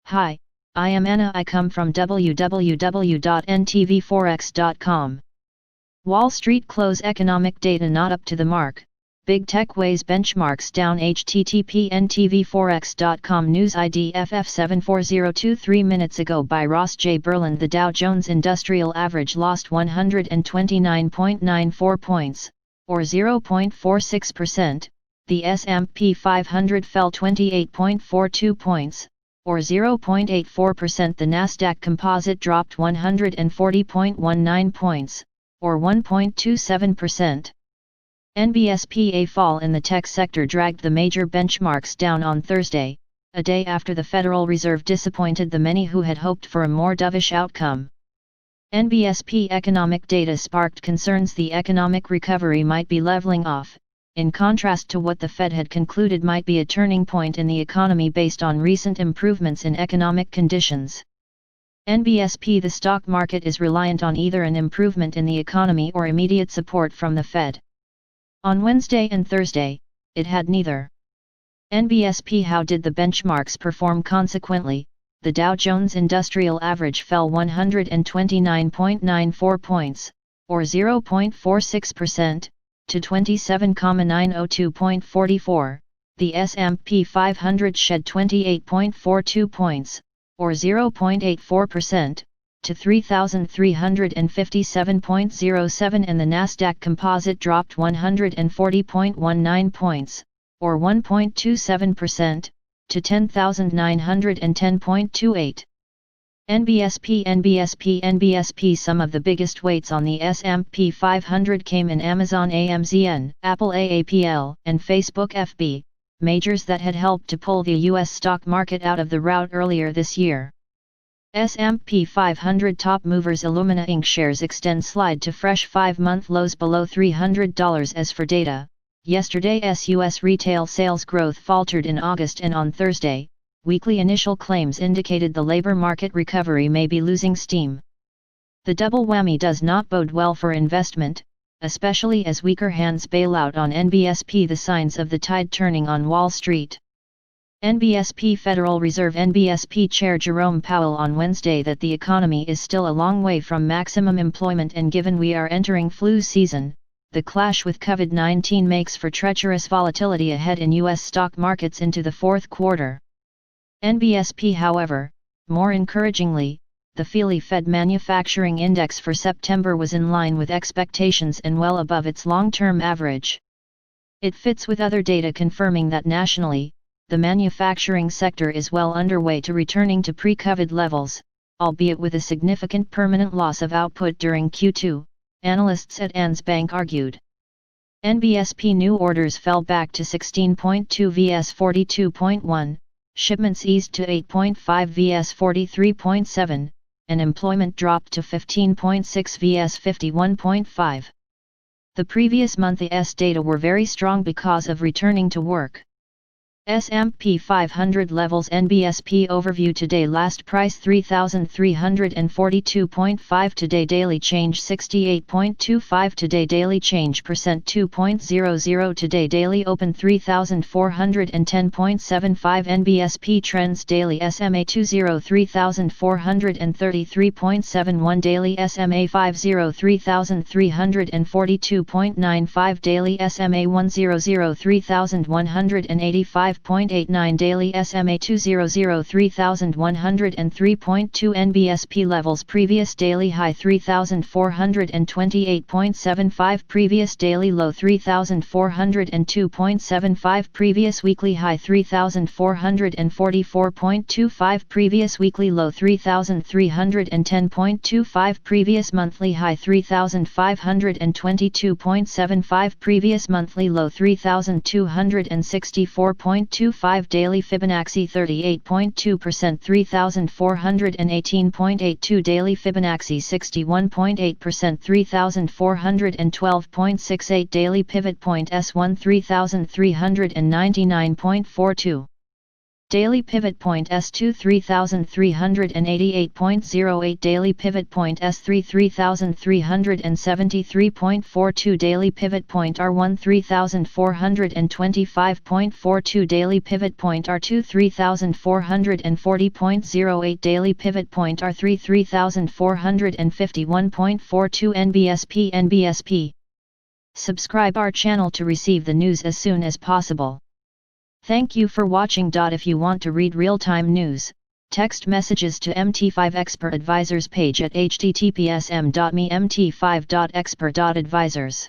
Hi, I am Anna. I come from www.ntvforex.com. Wall Street close economic data not up to the mark. Big tech weighs benchmarks down. http ntvforex.com news ID FF74023 3 minutes ago by Ross J. Berlin. The Dow Jones Industrial Average lost 129.94 points, or 0.46%, the S&P 500 fell 28.42 points, or 0.84%. The Nasdaq Composite dropped 140.19 points, or 1.27%. NBSP. A fall in the tech sector dragged the major benchmarks down on Thursday, a day after the Federal Reserve disappointed the many who had hoped for a more dovish outcome. NBSP economic data sparked concerns the economic recovery might be leveling off, in contrast to what the Fed had concluded might be a turning point in the economy based on recent improvements in economic conditions. NBSP. The stock market is reliant on either an improvement in the economy or immediate support from the Fed. On Wednesday and Thursday, it had neither. NBSP. How did the benchmarks perform? Consequently, the Dow Jones Industrial Average fell 129.94 points, or 0.46%, to 27,902.44, the S&P 500 shed 28.42 points, or 0.84%, to 3,357.07, and the Nasdaq Composite dropped 140.19 points, or 1.27%, to 10,910.28. NBSP. Some of the biggest weights on the S&P 500 came in Amazon AMZN, Apple AAPL, and Facebook FB, majors that had helped to pull the U.S. stock market out of the rout earlier this year. S&P 500 top movers. Illumina Inc. shares extend slide to fresh 5-month lows below $300. As for data, yesterday's U.S. retail sales growth faltered in August, and on Thursday, weekly initial claims indicated the labor market recovery may be losing steam. The double whammy does not bode well for investment, especially as weaker hands bail out on NBSP. The signs of the tide turning on Wall Street. NBSP. Federal Reserve NBSP Chair Jerome Powell on Wednesday that the economy is still a long way from maximum employment, and given we are entering flu season, the clash with COVID-19 makes for treacherous volatility ahead in U.S. stock markets into the fourth quarter. NBSP. However, more encouragingly, the Philly Fed Manufacturing Index for September was in line with expectations and well above its long-term average. It fits with other data confirming that nationally, the manufacturing sector is well underway to returning to pre-COVID levels, albeit with a significant permanent loss of output during Q2, analysts at ANZ Bank argued. NBSP new orders fell back to 16.2 vs 42.1, shipments eased to 8.5 vs 43.7, and employment dropped to 15.6 vs 51.5. The previous month's data were very strong because of returning to work. S&P 500 levels. NBSP overview today. Last price 3,342.5 today. Daily change 68.25 today. Daily change percent 2.00 today. Daily open 3,410.75. NBSP trends daily. SMA 20 3,433.71 daily. SMA 50 3,342.95 daily. SMA 100 3,185.89 daily. SMA 200 3,103.2 NBSP levels. Previous daily high 3,428.75. Previous daily low 3,402.75. Previous weekly high 3,444.25. Previous weekly low 3,310.25. Previous monthly high 3,522.75. Previous monthly low 3,264.25. daily. Fibonacci 38.2% 3,418.82 daily. Fibonacci 61.8% 3,412.68 daily. Pivot point S1 3,399.42. Daily pivot point S2 3388.08 Daily pivot point S3 3373.42 Daily pivot point R1 3425.42 Daily pivot point R2 3440.08 Daily pivot point R3 3451.42 NBSP. Subscribe our channel to receive the news as soon as possible. Thank you for watching. If you want to read real-time news, text messages to MT5 Expert Advisors page at https://m.me/mt5.expert.advisors.